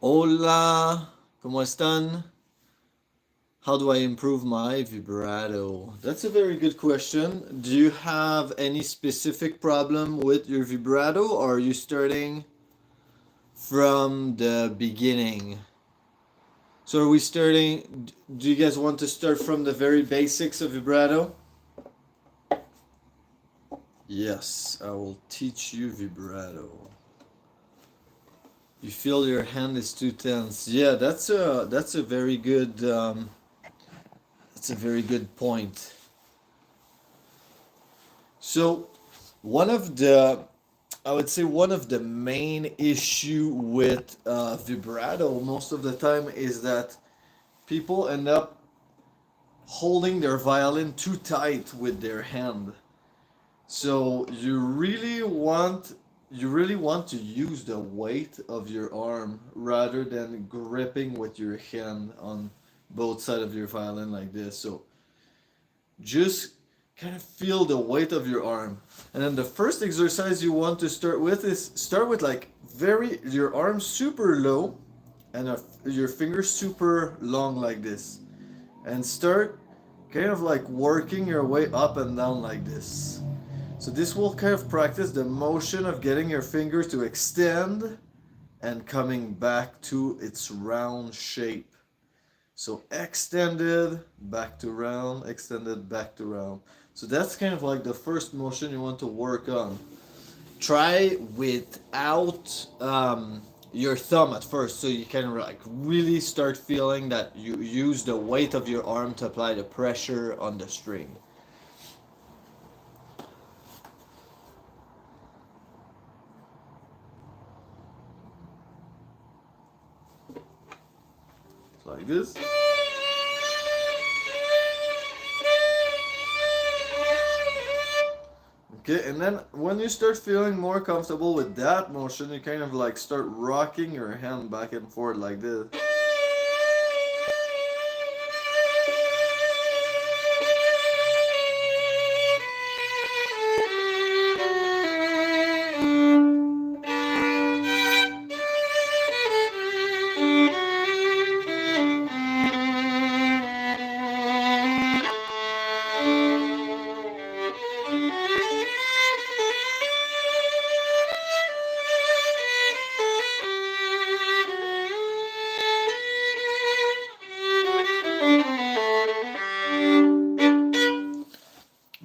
Hola, ¿cómo están? How do I improve my vibrato? That's a very good question. Do you have any specific problem with your vibrato, or are you starting from the beginning? So are we starting, do you guys want to start from the very basics of vibrato? Yes, I will teach you vibrato. You feel your hand is too tense. Yeah, that's a very good that's a very good point. So one of the I would say one of the main issue with vibrato most of the time is that people end up holding their violin too tight with their hand. So you really want to use the weight of your arm rather than gripping with your hand on both sides of your violin like this. So just kind of feel the weight of your arm. And then the first exercise you want to start with is start with like your arm super low and your fingers super long like this. And start kind of like working your way up and down like this. So this will kind of practice the motion of getting your fingers to extend and coming back to its round shape. So extended, back to round, extended, back to round. So that's kind of like the first motion you want to work on. Try without your thumb at first, so you can like really start feeling that you use the weight of your arm to apply the pressure on the string. Like this. Okay, and then when you start feeling more comfortable with that motion, you kind of like start rocking your hand back and forth like this.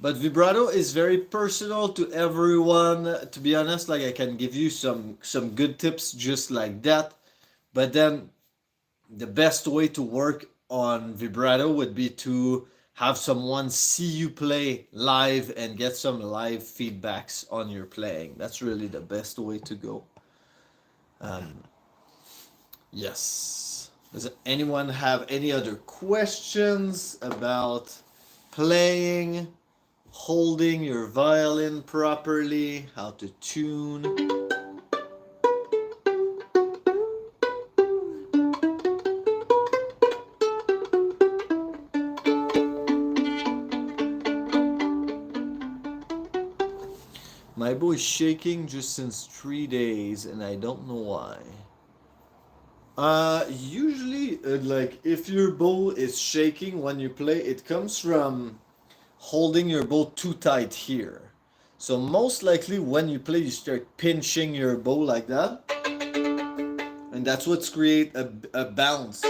But vibrato is very personal to everyone. To be honest, like I can give you some good tips just like that. But then the best way to work on vibrato would be to have someone see you play live and get some live feedbacks on your playing. That's really the best way to go. Um, yes. Does anyone have any other questions about playing, holding your violin properly, how to tune? My bow is shaking just since 3 days and I don't know why. Usually, like if your bow is shaking when you play, it comes from holding your bow too tight here. So most likely when you play, you start pinching your bow like that, and that's what's create a bounce.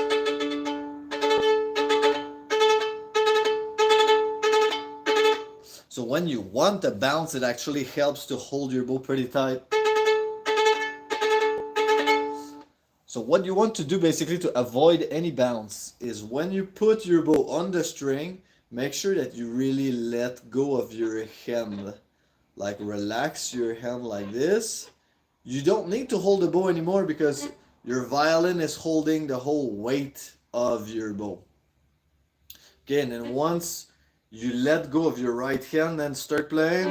So when you want a bounce, it actually helps to hold your bow pretty tight. So what you want to do basically to avoid any bounce is when you put your bow on the string, make sure that you really let go of your hand. Like relax your hand like this. You don't need to hold the bow anymore because your violin is holding the whole weight of your bow. Okay, and then once you let go of your right hand and start playing,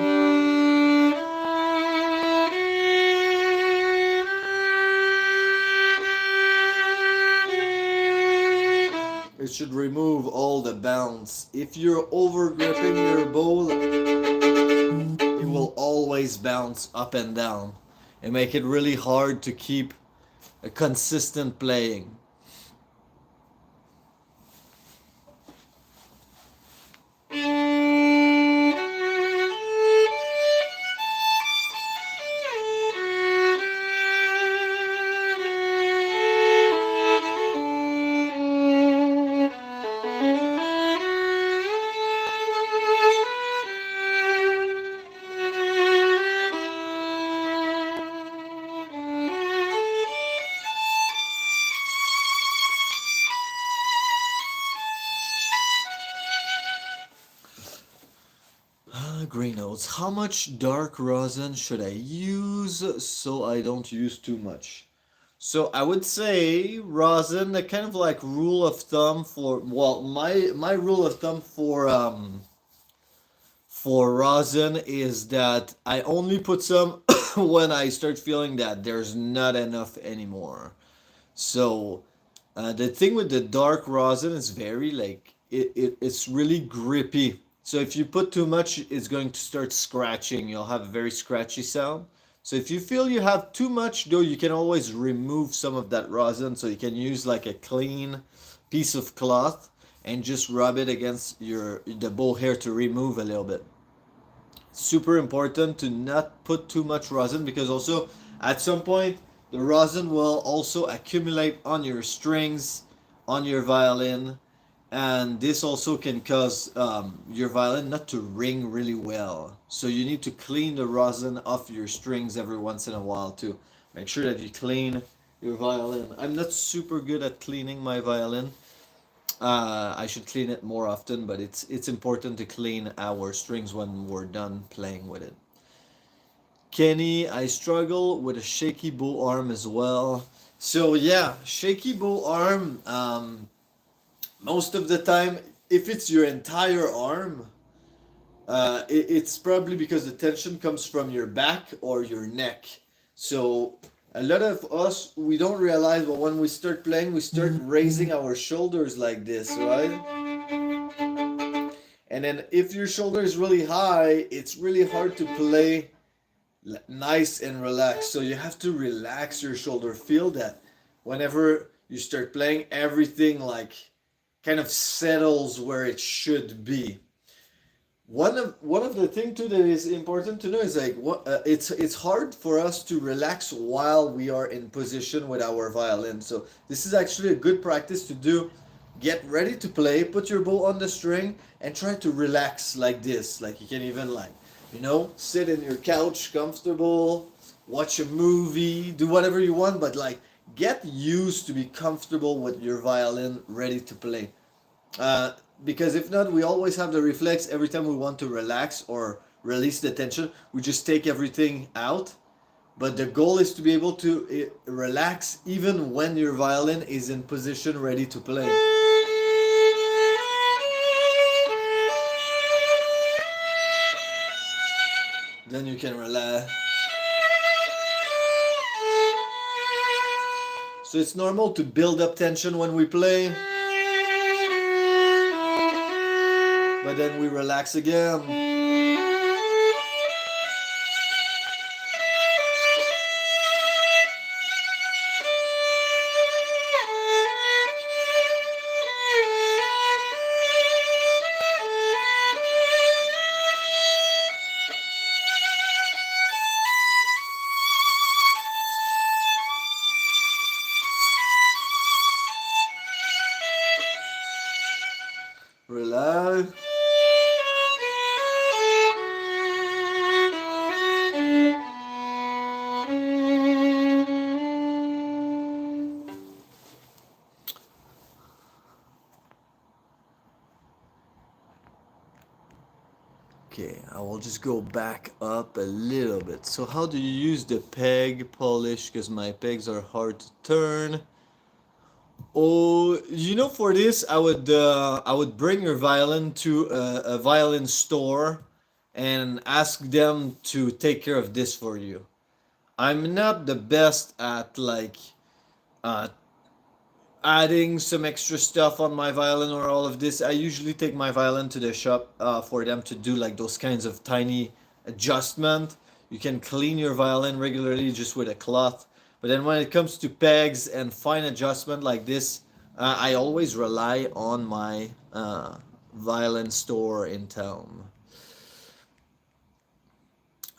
it should remove all the bounce. If you're over gripping your bow, it will always bounce up and down and make it really hard to keep a consistent playing. Grey notes. How much dark rosin should I use so I don't use too much? So I would say rosin, the kind of like rule of thumb for, well, my rule of thumb for rosin is that I only put some when I start feeling that there's not enough anymore. So the thing with the dark rosin is very like it's really grippy. So if you put too much, it's going to start scratching. You'll have a very scratchy sound. So if you feel you have too much, though, you can always remove some of that rosin. So you can use like a clean piece of cloth and just rub it against the bow hair to remove a little bit. Super important to not put too much rosin, because also at some point the rosin will also accumulate on your strings, on your violin, and this also can cause your violin not to ring really well. So you need to clean the rosin off your strings every once in a while to make sure that you clean your violin. I'm not super good at cleaning my violin. I should clean it more often, but it's important to clean our strings when we're done playing with it. Kenny, I struggle with a shaky bow arm as well. So yeah, shaky bow arm. Most of the time, if it's your entire arm, it's probably because the tension comes from your back or your neck. So a lot of us, we don't realize, but when we start playing, we start raising our shoulders like this, right? And then if your shoulder is really high, it's really hard to play nice and relaxed. So you have to relax your shoulder. Feel that whenever you start playing, everything like kind of settles where it should be. One of the thing too that is important to know is like what it's hard for us to relax while we are in position with our violin. So this is actually a good practice to do. Get ready to play, put your bow on the string, and try to relax like this. Like you can even like, sit in your couch comfortable, watch a movie, do whatever you want, but like get used to be comfortable with your violin ready to play. Uh, because if not, we always have the reflex every time we want to relax or release the tension, we just take everything out. But the goal is to be able to relax even when your violin is in position ready to play. Then you can relax. So it's normal to build up tension when we play, but then we relax again. Relax. Okay, I will just go back up a little bit. So how do you use the peg polish? Because my pegs are hard to turn. Oh, for this, I would bring your violin to a violin store and ask them to take care of this for you. I'm not the best at like uh, adding some extra stuff on my violin or all of this. I usually take my violin to the shop for them to do like those kinds of tiny adjustment. You can clean your violin regularly just with a cloth, But then when it comes to pegs and fine adjustment like this, I always rely on my violin store in town.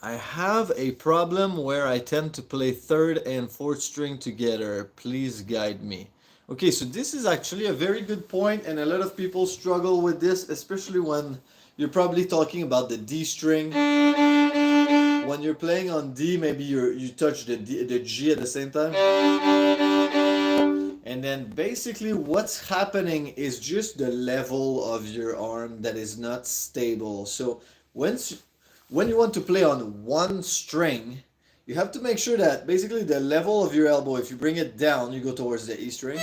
I have a problem where I tend to play third and fourth string together. Please guide me. Okay, so this is actually a very good point, and a lot of people struggle with this, especially when you're probably talking about the D string. When you're playing on D, maybe you touch the G at the same time. And then basically what's happening is just the level of your arm that is not stable. So once when you want to play on one string, you have to make sure that basically the level of your elbow, if you bring it down, you go towards the E string.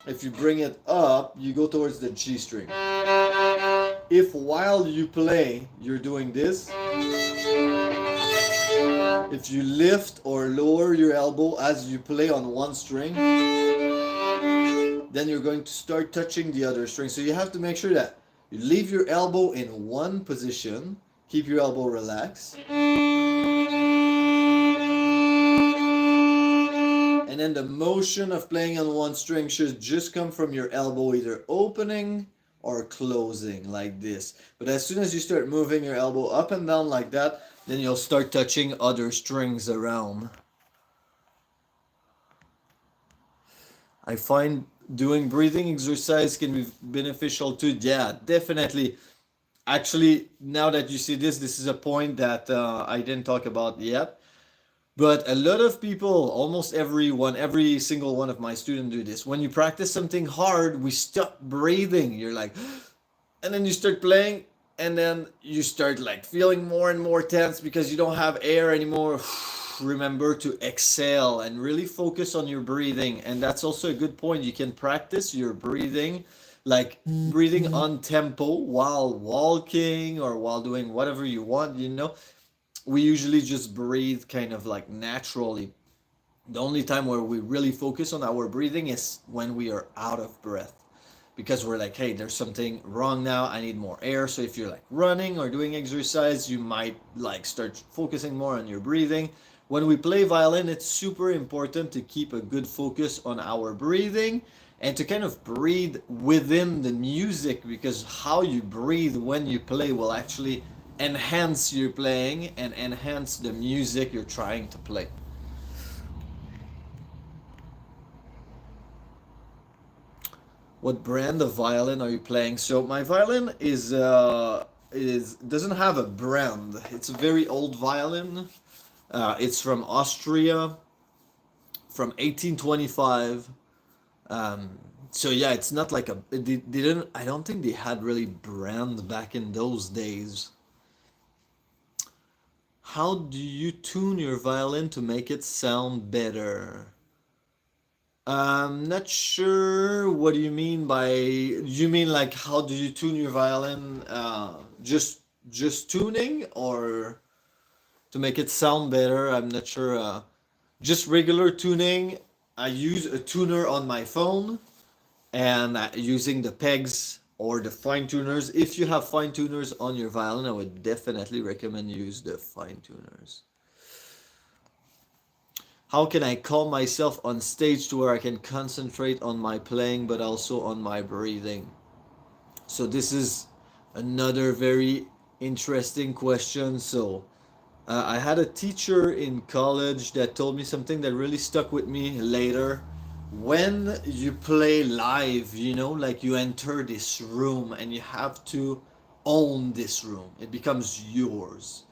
If you bring it up, you go towards the G string. If while you play, you're doing this, if you lift or lower your elbow as you play on one string, then you're going to start touching the other string. So you have to make sure that you leave your elbow in one position, keep your elbow relaxed, and then the motion of playing on one string should just come from your elbow either opening or closing like this. But as soon as you start moving your elbow up and down like that, then you'll start touching other strings around. I find doing breathing exercise can be beneficial too. Yeah, definitely. Actually, now that you see this, this is a point that I didn't talk about yet. But a lot of people, almost everyone, every single one of my students do this. When you practice something hard, we stop breathing. You're like, and then you start playing, and then you start like feeling more and more tense because you don't have air anymore. Remember to exhale and really focus on your breathing. And that's also a good point. You can practice your breathing, like breathing on tempo while walking or while doing whatever you want, you know. We usually just breathe kind of like naturally. The only time where we really focus on our breathing is when we are out of breath, because we're like, hey, there's something wrong now, I need more air. So if you're like running or doing exercise, you might like start focusing more on your breathing. When we play violin, it's super important to keep a good focus on our breathing and to kind of breathe within the music, because how you breathe when you play will actually enhance your playing and enhance the music you're trying to play. What brand of violin are you playing? So my violin is doesn't have a brand. It's a very old violin. It's from Austria, from 1825. So yeah, it's not like a. They didn't. I don't think they had really brand back in those days. How do you tune your violin to make it sound better? I'm not sure what do you mean by. You mean like how do you tune your violin? Just tuning or to make it sound better? I'm not sure. Just regular tuning. I use a tuner on my phone and using the pegs or the fine tuners. If you have fine tuners on your violin, I would definitely recommend use the fine tuners. How can I calm myself on stage to where I can concentrate on my playing but also on my breathing? So this is another very interesting question. So I had a teacher in college that told me something that really stuck with me later. When you play live, you know, like you enter this room and you have to own this room, it becomes yours.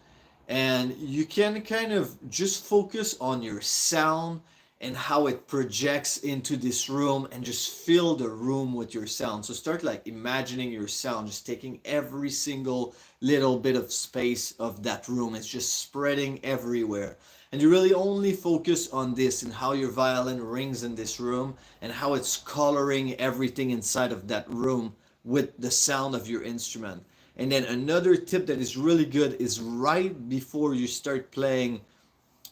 And you can kind of just focus on your sound and how it projects into this room and just fill the room with your sound. So start like imagining your sound, just taking every single little bit of space of that room. It's just spreading everywhere. And you really only focus on this and how your violin rings in this room and how it's coloring everything inside of that room with the sound of your instrument. And then another tip that is really good is right before you start playing,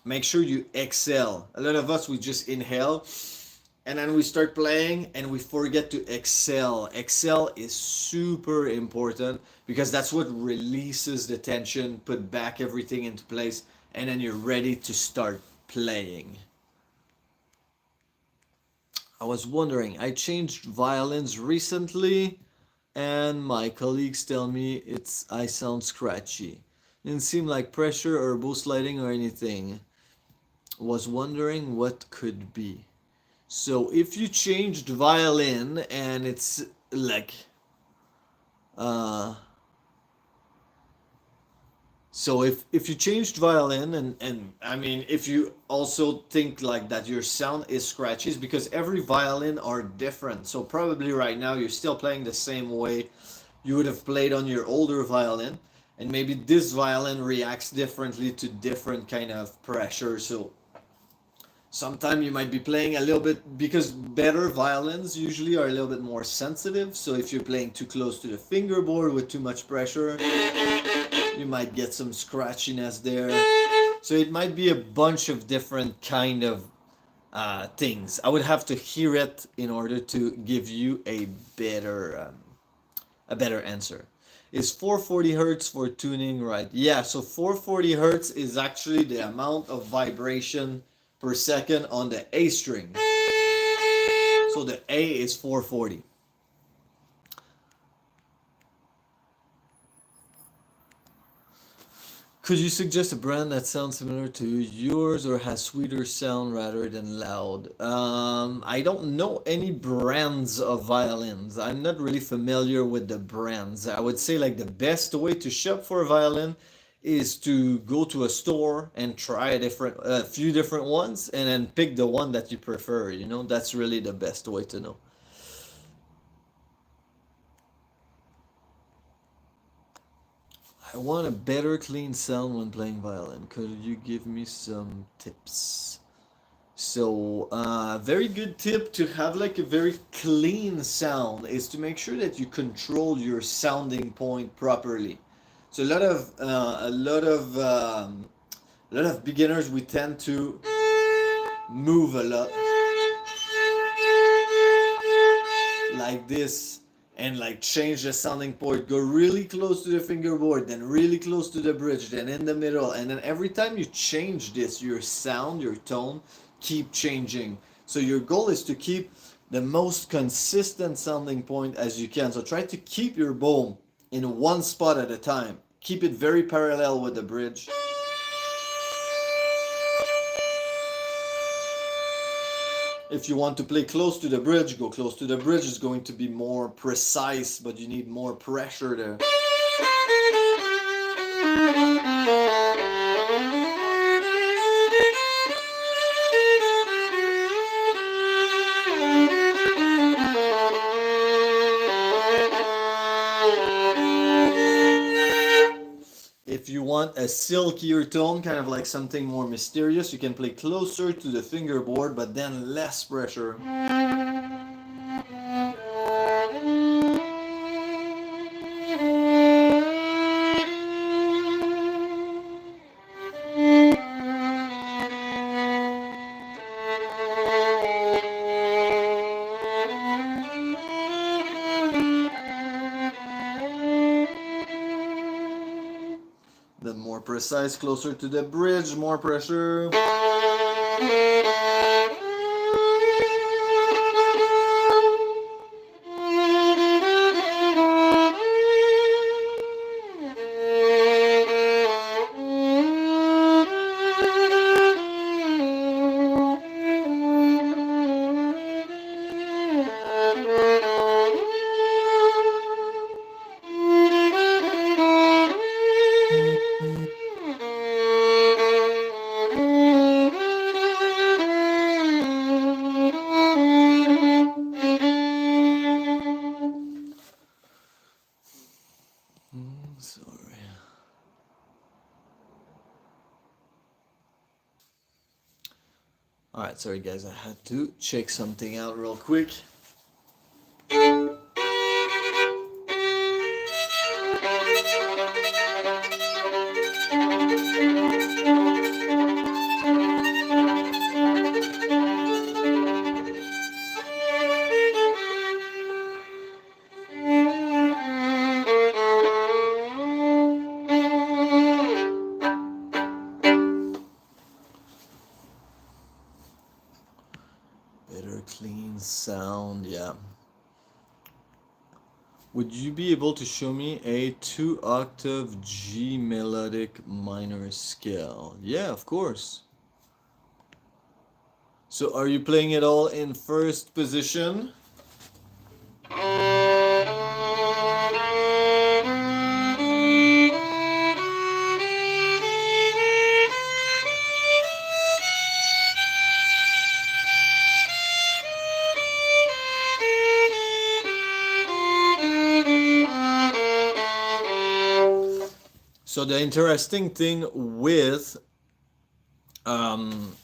make sure you exhale. A lot of us, we just inhale and then we start playing and we forget to exhale. Exhale is super important because that's what releases the tension, put back everything into place, and then you're ready to start playing. I was wondering, I changed violins recently and my colleagues tell me I sound scratchy. Didn't seem like pressure or boost lighting or anything. Was wondering what could be. So if you changed violin and it's like uh so if you changed violin and I mean if you also think like that your sound is scratchy, it's because every violin are different. So probably right now you're still playing the same way you would have played on your older violin, and maybe this violin reacts differently to different kind of pressure. So sometimes you might be playing a little bit, because better violins usually are a little bit more sensitive. So if you're playing too close to the fingerboard with too much pressure, you might get some scratchiness there. So it might be a bunch of different kind of things. I would have to hear it in order to give you a better answer. Is 440 hertz for tuning right? Yeah, so 440 hertz is actually the amount of vibration per second on the A string. So the A is 440. Could you suggest a brand that sounds similar to yours or has sweeter sound rather than loud? I don't know any brands of violins. I'm not really familiar with the brands. I would say like the best way to shop for a violin is to go to a store and try a few different ones and then pick the one that you prefer. You know, that's really the best way to know. I want a better clean sound when playing violin. Could you give me some tips? So, very good tip to have like a very clean sound is to make sure that you control your sounding point properly. So a lot of beginners, we tend to move a lot like this and like change the sounding point, go really close to the fingerboard, then really close to the bridge, then in the middle, and then every time you change this, your sound, your tone keep changing. So your goal is to keep the most consistent sounding point as you can. So try to keep your bow in one spot at a time. Keep it very parallel with the bridge. If you want to play close to the bridge, go close to the bridge. It's going to be more precise, but you need more pressure there. If you want a silkier tone, kind of like something more mysterious, you can play closer to the fingerboard, but then less pressure. Then more precise, closer to the bridge, more pressure. Sorry. Alright, sorry guys, I had to check something out real quick. Better clean sound, yeah. Would you be able to show me a 2-octave G melodic minor scale? Yeah, of course. So are you playing it all in first position? So the interesting thing with um,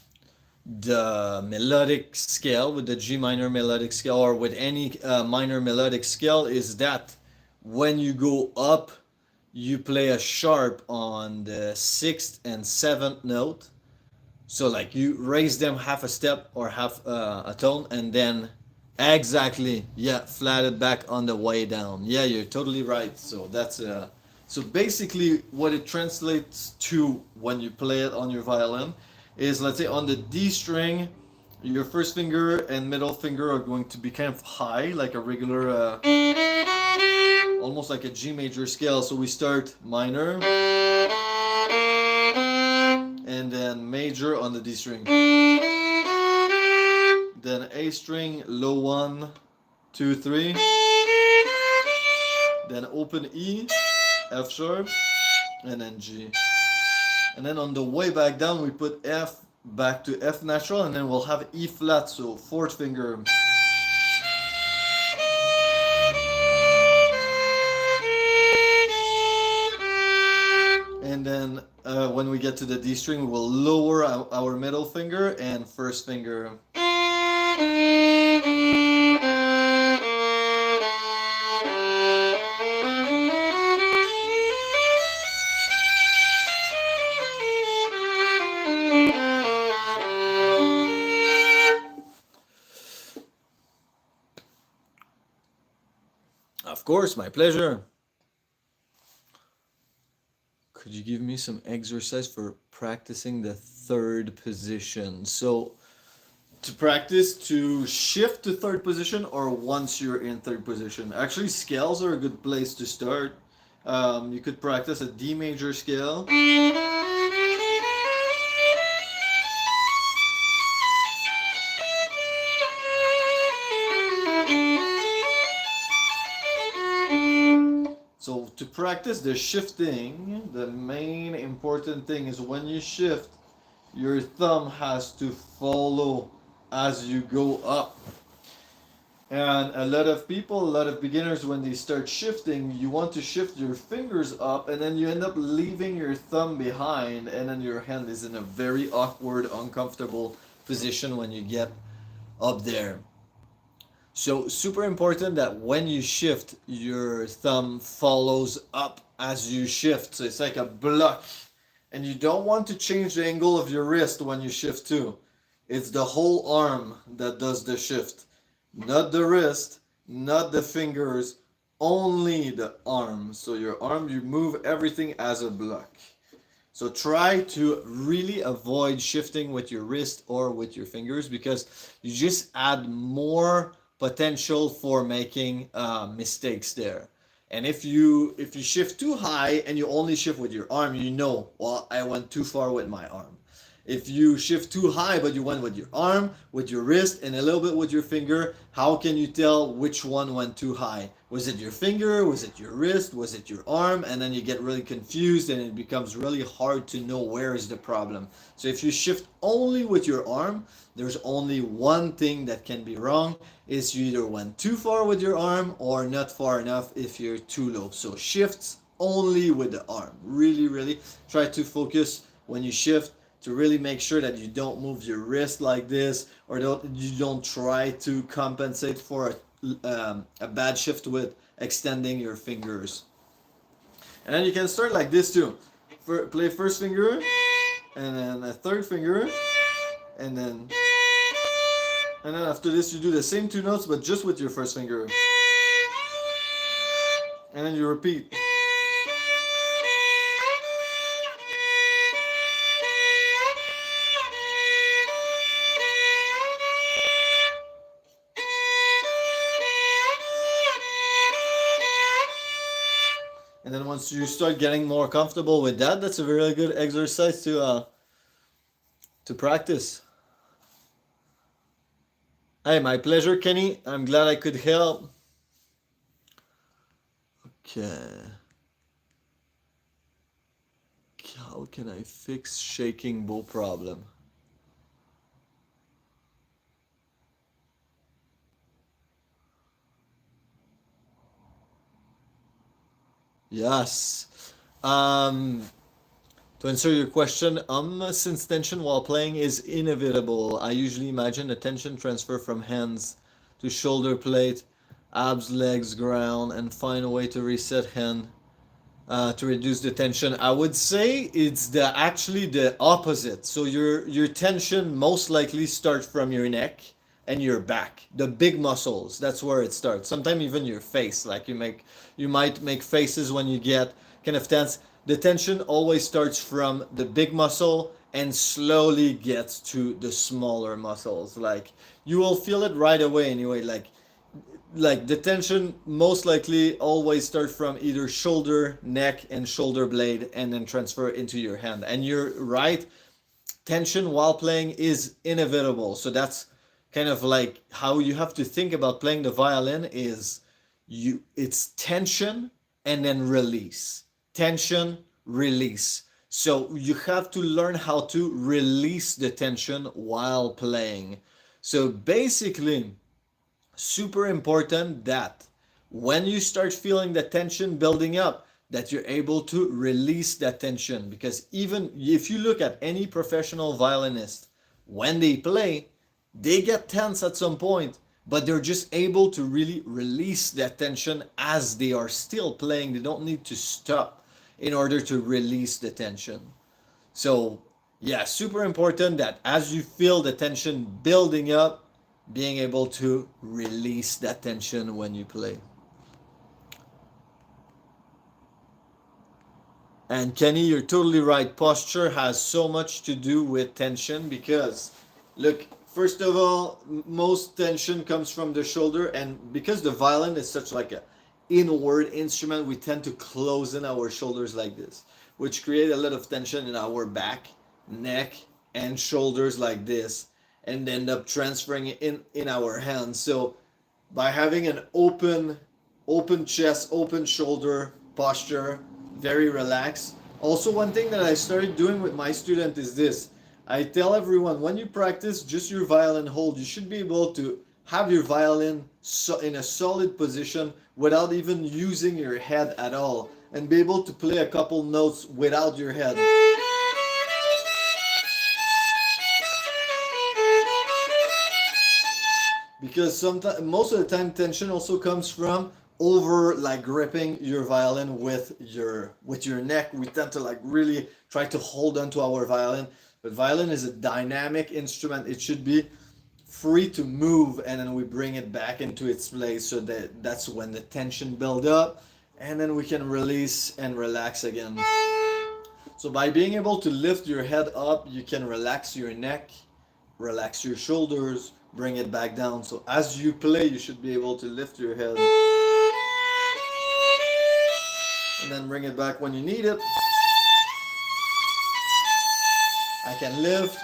the melodic scale, with the G minor melodic scale, or with any minor melodic scale, is that when you go up, you play a sharp on the sixth and seventh note. So like you raise them half a step or half a tone, and then exactly, yeah, flat it back on the way down. Yeah, you're totally right. So that's so basically what it translates to when you play it on your violin is, let's say on the D string, your first finger and middle finger are going to be kind of high, like a regular, almost like a G major scale. So we start minor and then major on the D string. Then A string, low 1, 2, 3. Then open E, F sharp, and then G. And then on the way back down, we put F back to F natural, and then we'll have E flat, so fourth finger. And then when we get to the D string, we will lower our middle finger and first finger. Of course, my pleasure. Could you give me some exercise for practicing the third position? So, to practice to shift to third position or once you're in third position? Actually, scales are a good place to start. You could practice a D major scale. So to practice the shifting, the main important thing is when you shift, your thumb has to follow as you go up. And a lot of people, a lot of beginners, when they start shifting, you want to shift your fingers up and then you end up leaving your thumb behind, and then your hand is in a very awkward, uncomfortable position when you get up there. So super important that when you shift, your thumb follows up as you shift. So it's like a block. And you don't want to change the angle of your wrist when you shift too. It's the whole arm that does the shift. Not the wrist, not the fingers, only the arm. So your arm, you move everything as a block. So try to really avoid shifting with your wrist or with your fingers, because you just add more potential for making mistakes there. And if you shift too high and you only shift with your arm, you know, well, I went too far with my arm. If you shift too high but you went with your arm, with your wrist, and a little bit with your finger, how can you tell which one went too high? Was it your finger? Was it your wrist? Was it your arm? And then you get really confused and it becomes really hard to know where is the problem. So if you shift only with your arm, there's only one thing that can be wrong, is you either went too far with your arm or not far enough if you're too low. So shifts only with the arm. Really, really try to focus when you shift to really make sure that you don't move your wrist like this, or you don't try to compensate for a bad shift with extending your fingers. And then you can start like this too. Play first finger, and then a third finger, and then after this you do the same two notes but just with your first finger. And then you repeat. And then once you start getting more comfortable with that, that's a really good exercise to practice. Hey, my pleasure, Kenny. I'm glad I could help. Okay. How can I fix shaking bow problem? Yes. Um, to answer your question, since tension while playing is inevitable, I usually imagine a tension transfer from hands to shoulder plate, abs, legs, ground, and find a way to reset hand to reduce the tension. I would say it's the actually the opposite. So your tension most likely starts from your neck and your back, the big muscles. That's where it starts. Sometimes even your face, like you might make faces when you get kind of tense. The tension always starts from the big muscle and slowly gets to the smaller muscles. Like you will feel it right away anyway. Like the tension most likely always start from either shoulder, neck, and shoulder blade, and then transfer into your hand. And you're right, tension while playing is inevitable. So that's kind of like how you have to think about playing the violin is it's tension and then release. Tension, release. So you have to learn how to release the tension while playing. So basically, super important that when you start feeling the tension building up, that you're able to release that tension. Because even if you look at any professional violinist, when they play, they get tense at some point, but they're just able to really release that tension as they are still playing. They don't need to stop in order to release the tension. So, yeah, super important that as you feel the tension building up, being able to release that tension when you play. And Kenny, you're totally right. Posture has so much to do with tension because, look, first of all, most tension comes from the shoulder, and because the violin is such like a inward instrument, we tend to close in our shoulders like this, which create a lot of tension in our back, neck, and shoulders like this, and end up transferring it in our hands. So by having an open chest, open shoulder posture, very relaxed. Also, one thing that I started doing with my student is this. I tell everyone when you practice just your violin hold, you should be able to have your violin in a solid position without even using your head at all, and be able to play a couple notes without your head. Because sometimes most of the time tension also comes from over like gripping your violin with your neck. We tend to like really try to hold onto our violin, but violin is a dynamic instrument. It should be free to move, and then we bring it back into its place, so that's when the tension build up, and then we can release and relax again. So by being able to lift your head up, you can relax your neck, relax your shoulders, bring it back down. So as you play, you should be able to lift your head and then bring it back when you need it. I can lift.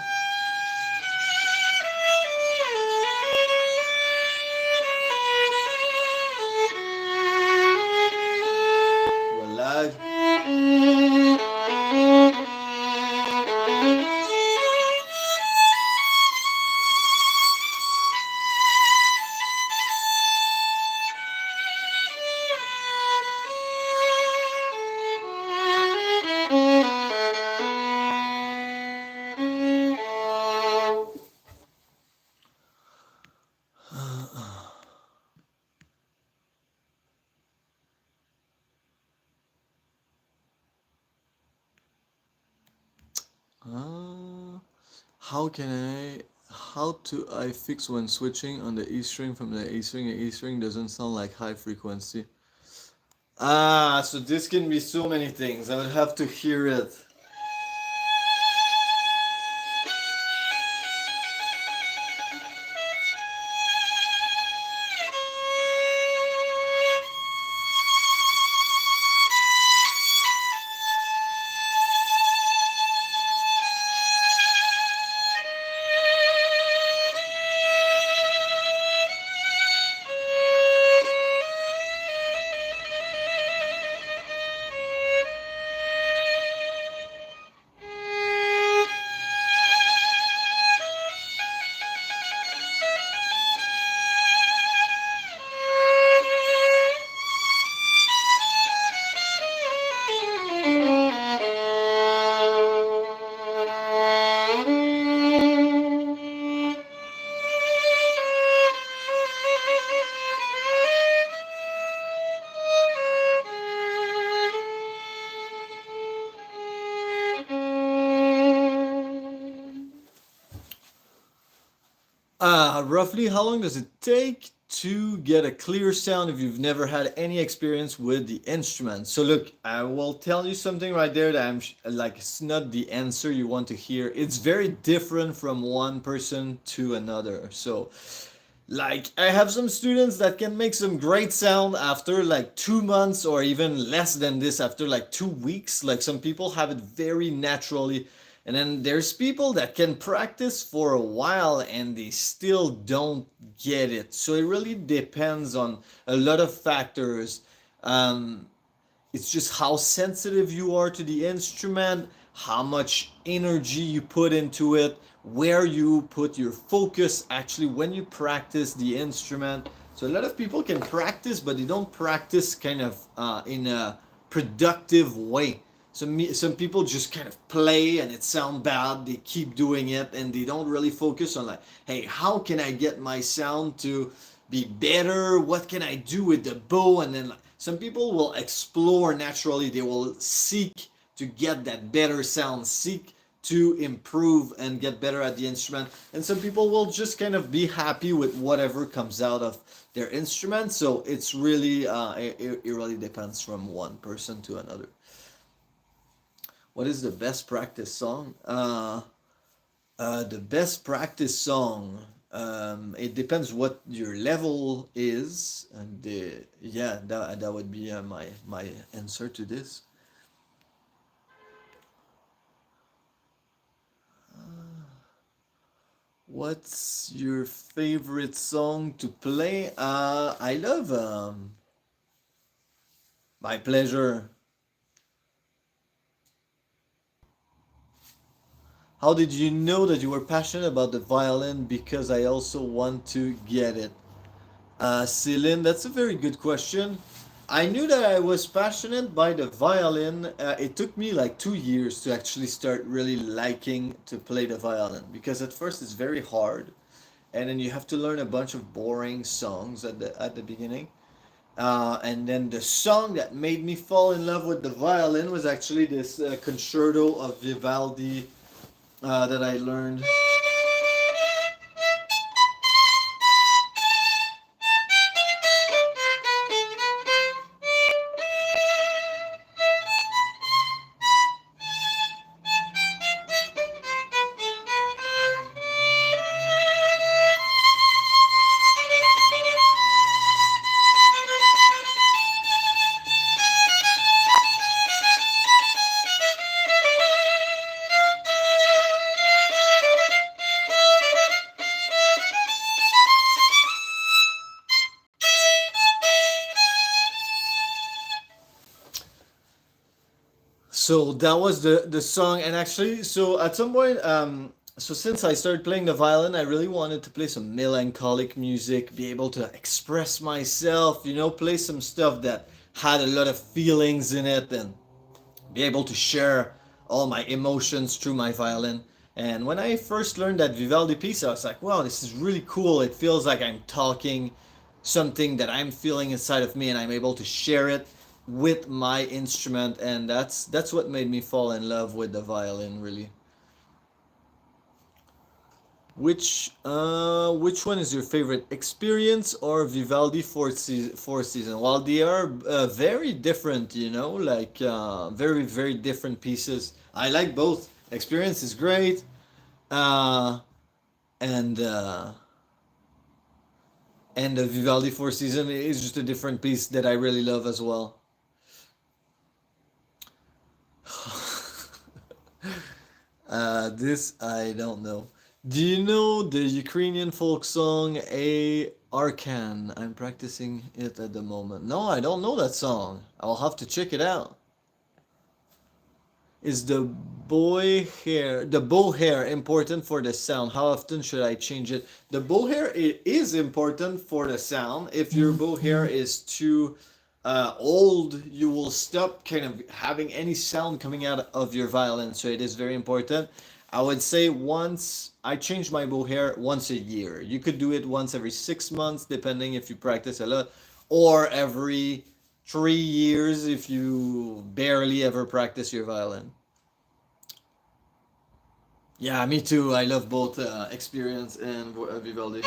Relax. Uh, how can how do I fix when switching on the E string from the A string? The E string doesn't sound like high frequency. Ah, so this can be so many things. I would have to hear it. Roughly, how long does it take to get a clear sound if you've never had any experience with the instrument? So, look, I will tell you something right there that like, it's not the answer you want to hear. It's very different from one person to another. So, like, I have some students that can make some great sound after like 2 months, or even less than this, after like 2 weeks. Like, some people have it very naturally. And then there's people that can practice for a while and they still don't get it. So it really depends on a lot of factors. Um, it's just how sensitive you are to the instrument, how much energy you put into it, where you put your focus actually when you practice the instrument. So a lot of people can practice, but they don't practice kind of in a productive way. Some people just kind of play and it sounds bad. They keep doing it and they don't really focus on, like, hey, how can I get my sound to be better? What can I do with the bow? And then, like, some people will explore naturally. They will seek to get that better sound, seek to improve and get better at the instrument. And some people will just kind of be happy with whatever comes out of their instrument. So it's really, it really depends from one person to another. What is the best practice song? The best practice song. It depends what your level is, and yeah, that would be my answer to this. What's your favorite song to play? I love My Pleasure. How did you know that you were passionate about the violin? Because I also want to get it. Celine, that's a very good question. I knew that I was passionate by the violin. It took me like 2 years to actually start really liking to play the violin, because at first it's very hard, and then you have to learn a bunch of boring songs at the beginning. And then the song that made me fall in love with the violin was actually this concerto of Vivaldi that I learned. So that was the song. And actually, so at some point, so since I started playing the violin, I really wanted to play some melancholic music, be able to express myself, play some stuff that had a lot of feelings in it, and be able to share all my emotions through my violin. And when I first learned that Vivaldi piece, I was like, wow, this is really cool. It feels like I'm talking something that I'm feeling inside of me, and I'm able to share it with my instrument. And that's what made me fall in love with the violin, really. Which one is your favorite, Experience or Vivaldi Fourth Season? Well, they are very different, like very very different pieces. I like both. Experience is great, uh, and the Vivaldi Fourth Season is just a different piece that I really love as well. This I don't know. Do you know the Ukrainian folk song A Arkan? I'm practicing it at the moment. No, I don't know that song. I'll have to check it out. Is the bow hair important for the sound? How often should I change it? The bow hair is important for the sound. If your bow hair is too old, you will stop kind of having any sound coming out of your violin. So it is very important. I would say once I change my bow hair once a year. You could do it once every 6 months, depending if you practice a lot, or every 3 years if you barely ever practice your violin. Yeah, me too. I love both Experience and Vivaldi.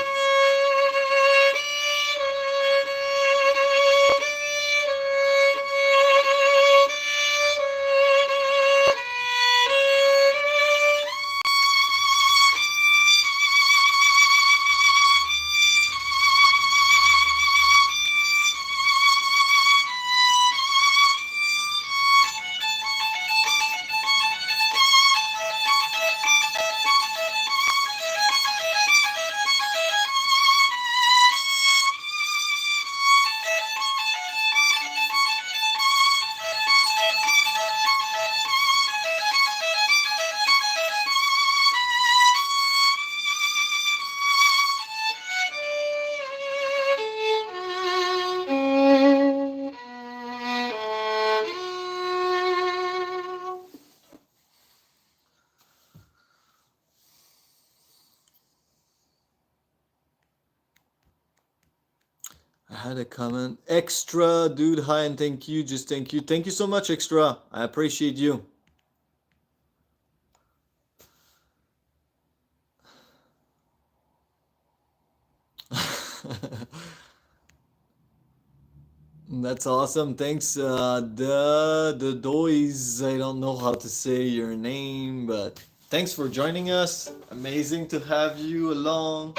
I had a comment. Extra, dude. Hi and thank you. Just thank you. Thank you so much, Extra. I appreciate you. That's awesome. Thanks. The Dois. I don't know how to say your name, but thanks for joining us. Amazing to have you along.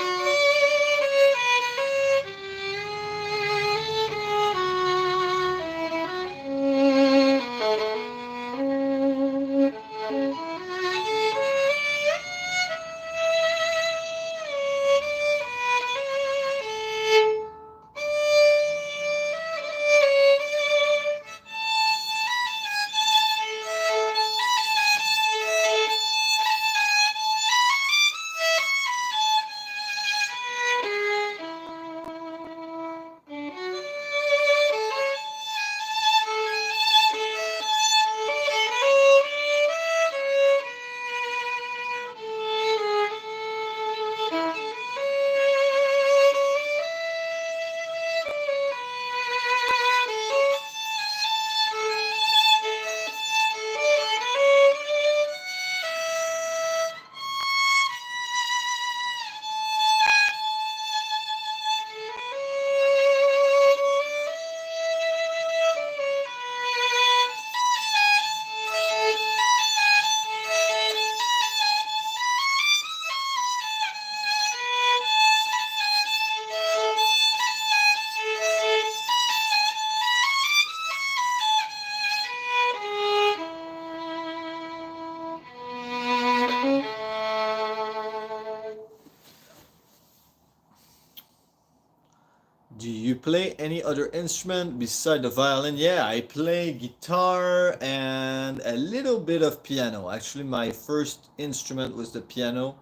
Do you play any other instrument beside the violin? Yeah, I play guitar and a little bit of piano. Actually, my first instrument was the piano,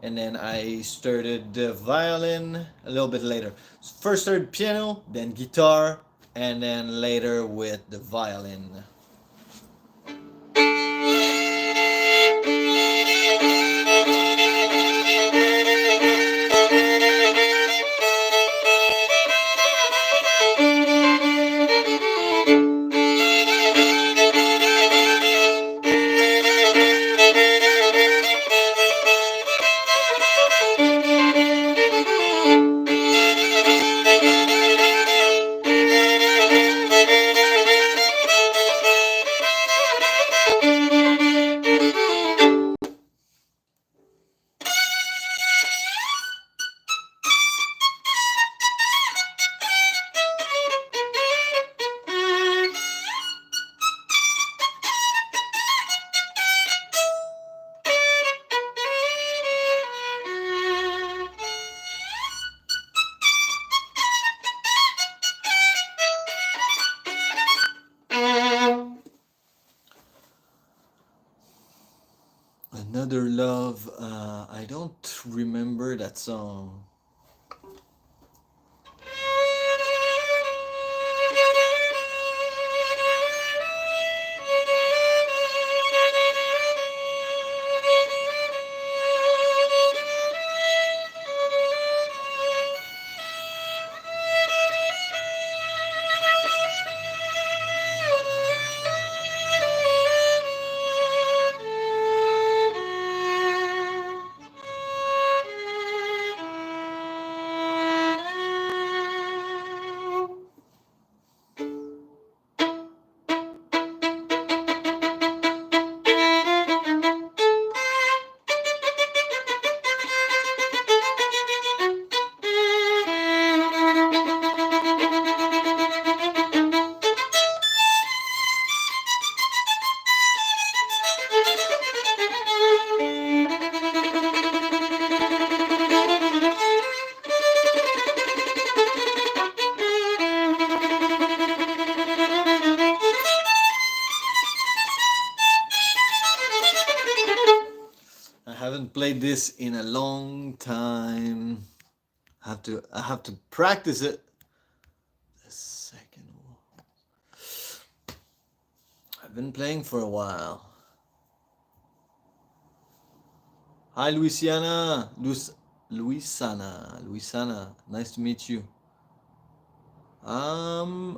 and then I started the violin a little bit later. First started piano, then guitar, and then later with the violin. Another Love. I don't remember that song. haven't played this in a long time. I have to practice it. The second one. I've been playing for a while. Hi, Luisana. Nice to meet you.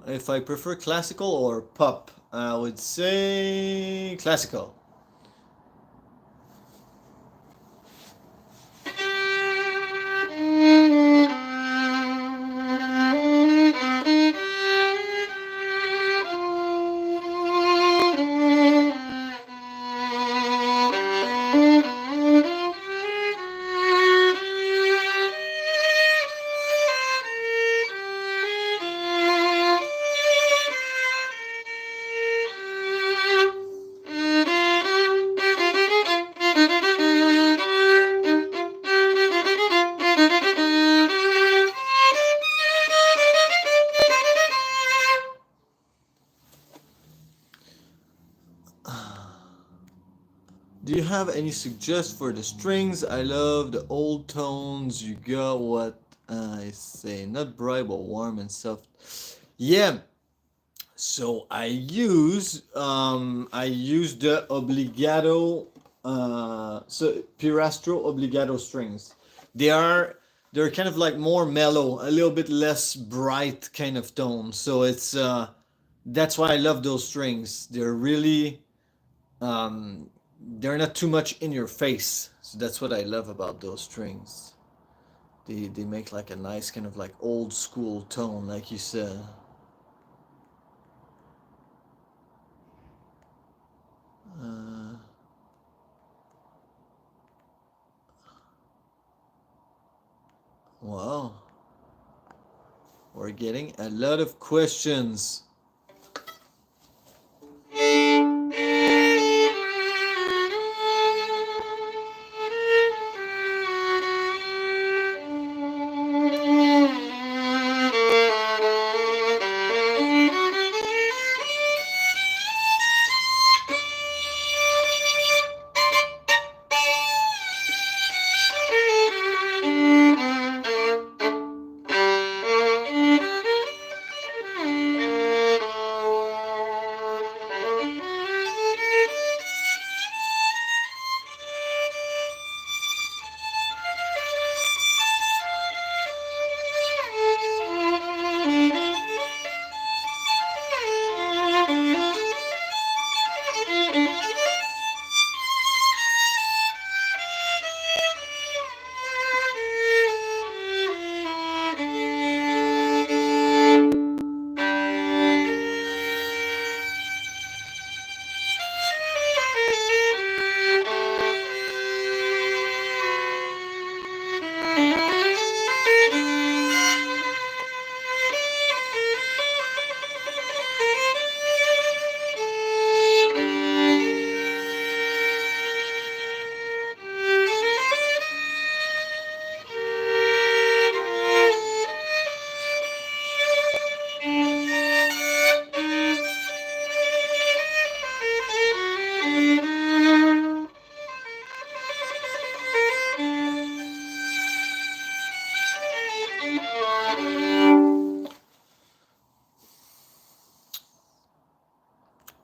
If I prefer classical or pop, I would say classical. Do you have any suggestions for the strings? I love the old tones. You got what I say, not bright but warm and soft. Yeah. So I use the obligato Pirastro obligato strings. They are they're kind of like more mellow, a little bit less bright kind of tone. So it's that's why I love those strings. Um, they're not too much in your face. So that's what I love about those strings. They make like a nice kind of like old school tone, like you said. Uh, wow, we're getting a lot of questions.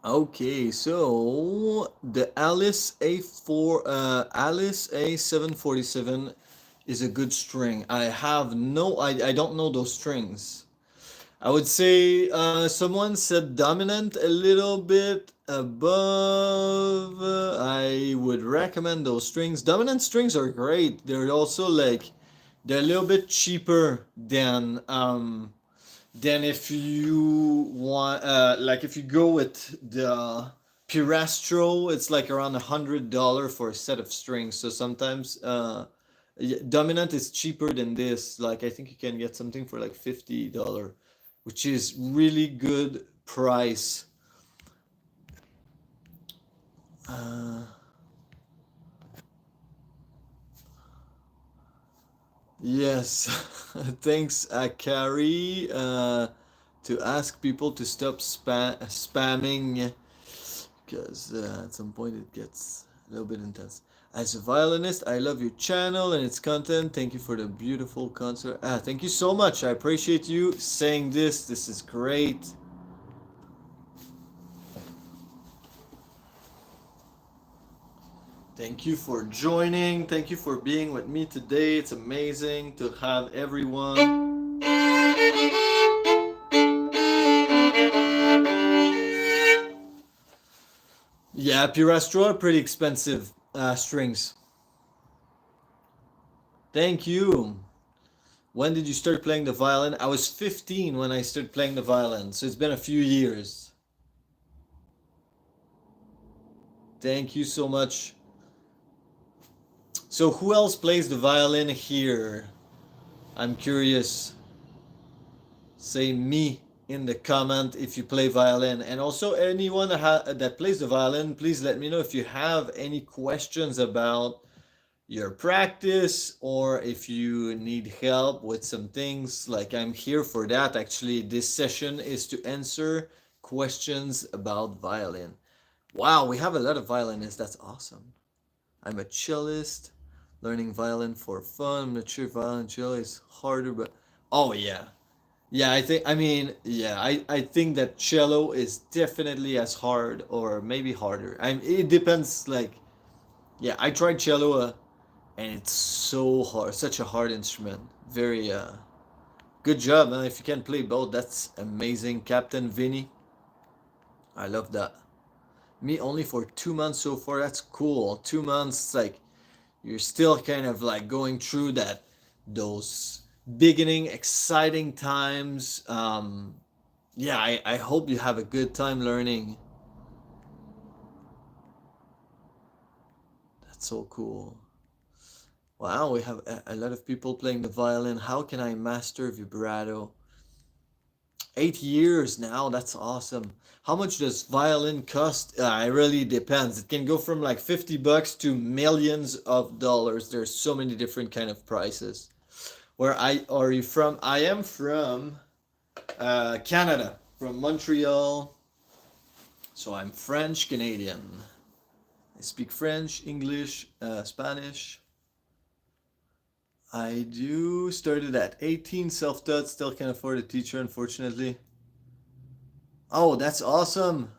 Okay, so the Alice A747 is a good string. I don't know those strings. I would say someone said dominant a little bit above. I would recommend those strings. Dominant strings are great. They're also like they're a little bit cheaper than if you want like if you go with the Pirastro, it's like around $100 for a set of strings. So sometimes dominant is cheaper than this. Like I think you can get something for like $50, which is really good price. Uh, yes, thanks, Akari, to ask people to stop spamming because at some point it gets a little bit intense. As a violinist, I love your channel and its content. Thank you for the beautiful concert. Thank you so much. I appreciate you saying this. This is great. Thank you for joining. Thank you for being with me today. It's amazing to have everyone. Yeah, Pirastro are pretty expensive strings. Thank you. When did you start playing the violin? I was 15 when I started playing the violin, so it's been a few years. Thank you so much. So who else plays the violin here? I'm curious. Say me in the comment if you play violin. And also anyone that plays the violin, please let me know if you have any questions about your practice or if you need help with some things. Like, I'm here for that. Actually, this session is to answer questions about violin. Wow, we have a lot of violinists. That's awesome. I'm a cellist, learning violin for fun. I'm not sure if violin cello is harder, but oh yeah. Yeah, I think that cello is definitely as hard or maybe harder. It depends. Like, yeah, I tried cello and it's so hard, such a hard instrument. Very good job, man. If you can play both, that's amazing, Captain Vinny. I love that. Me only for 2 months so far. That's cool. 2 months, like you're still kind of like going through those beginning exciting times. Yeah, I hope you have a good time learning. That's so cool. Wow, we have a lot of people playing the violin. How can I master vibrato? 8 years now. That's awesome. How much does violin cost? It really depends. It can go from like $50 to millions of dollars. There's so many different kind of prices. Where are you from? I am from Canada, from Montreal. So I'm French Canadian. I speak French, English, Spanish. I do started at 18, self-taught, still can't afford a teacher, unfortunately. Oh, that's awesome.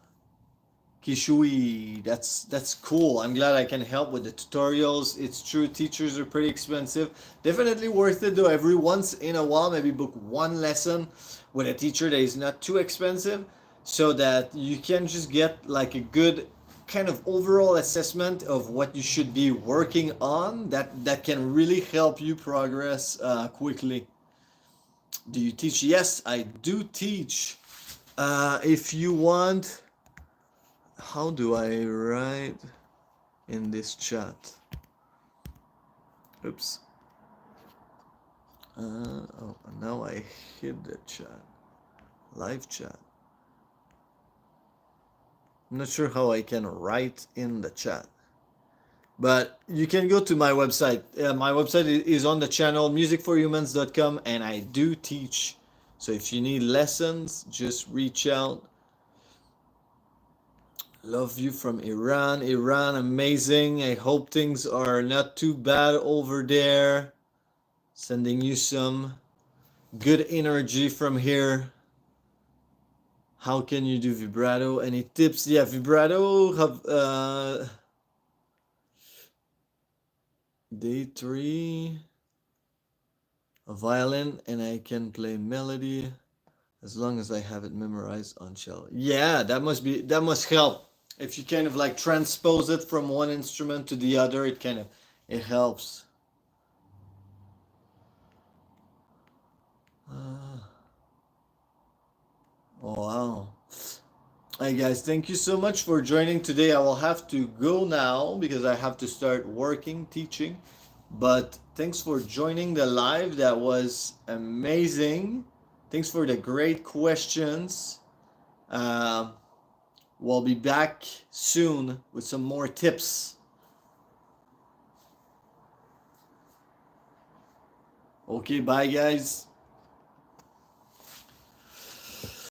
Kishui, that's cool. I'm glad I can help with the tutorials. It's true, teachers are pretty expensive. Definitely worth it though. Every once in a while, maybe book one lesson with a teacher that is not too expensive, so that you can just get like a good kind of overall assessment of what you should be working on. That can really help you progress quickly. Do you teach? Yes, I do teach. If you want. How do I write in this chat? Oops. Oh, now I hid the chat. Live chat. I'm not sure how I can write in the chat. But you can go to my website. My website is on the channel, musicforhumans.com, and I do teach. So if you need lessons, just reach out. Love you from Iran. Iran, amazing. I hope things are not too bad over there. Sending you some good energy from here. How can you do vibrato? Any tips? Yeah, vibrato have day 3 a violin, and I can play melody as long as I have it memorized on cello. Yeah, that must help. If you kind of like transpose it from one instrument to the other, it helps. Oh, wow. Hey guys, thank you so much for joining today. I will have to go now because I have to start working, teaching. But thanks for joining the live. That was amazing. Thanks for the great questions. We'll be back soon with some more tips. Okay, bye guys.